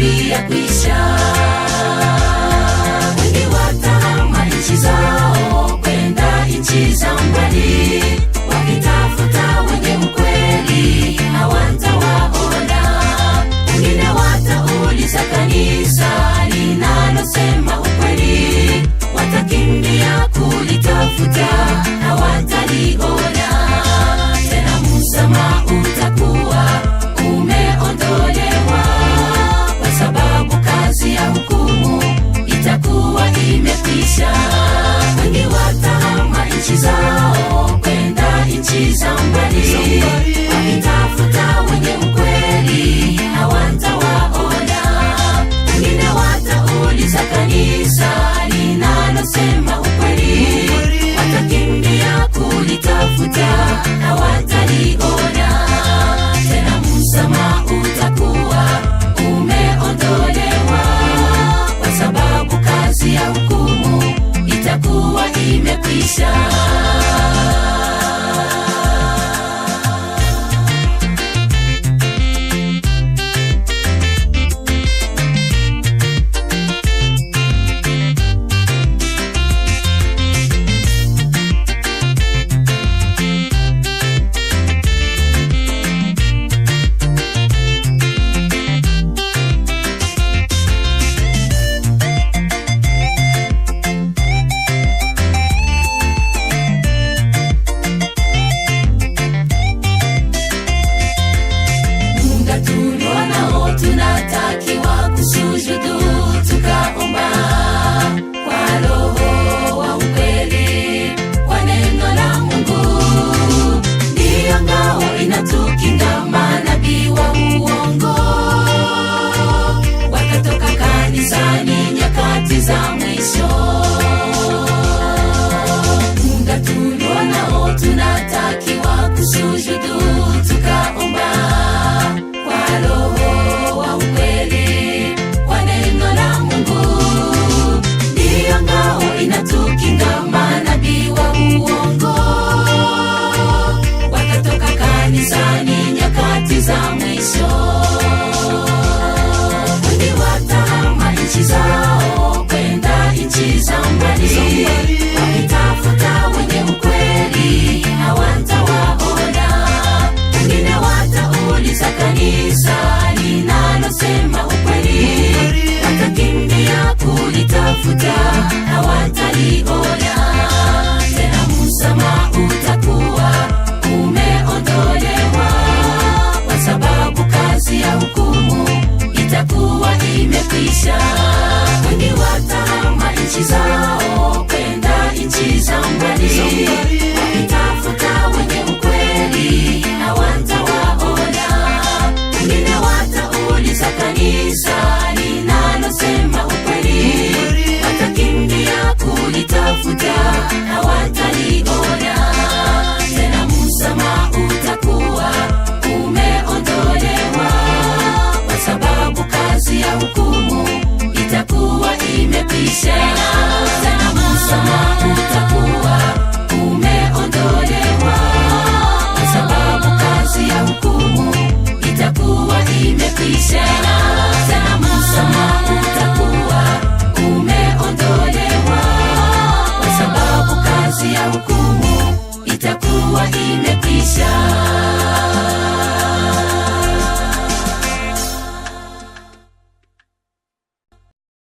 inakaribia kuisha. Wengi watahama nchi zao kwenda nchi za mbali, wakitafuta wenye ukweli hawatawaona. Wengine watauliza kanisa linalosema ukweli, watakimbia kulitafuta hawataliona. Tena msamaha utakuwa umeondolewa, kwa sababu kazi ya hukumu itakuwa imekwisha. Wengi watahama nchi zao kwenda nchi za mbali, wakitafuta wenye ukweli hawatawaona. Wengine watauliza kanisa linalosema ukweli, watakimbia kulitafuta hawataliona. Tena msamaha utakuwa umeondolewa, kwa sababu kazi ya hukumu itakuwa imekwisha. Tunatakiwa kusujudu tukaomba kwa Roho wa ukweli, kwa neno la Mungu. Ndiyo ngao inatukinga manabii wa uongo, wakatoka kanisani nyakati za mwisho. Mungu tulionao tunatakiwa kusujudu tukaomba kwa Roho wa ukweli, kwa neno la Mungu. Ndiyo ngao inatukinga manabii wa uongo, wakatoka kanisani nyakati za mwisho. Wengi watahama nchi zao kwenda nchi za mbali, wakitafuta wenye ukweli hawatawaona. Wengine watauliza kanisa linalosema ukweli, watakimbia kulitafuta hawataliona. Tena msamaha utakuwa umeondolewa, kwa sababu kazi ya hukumu itakuwa imekwisha. Wengi watahama nchi zao kwenda nchi za mbali,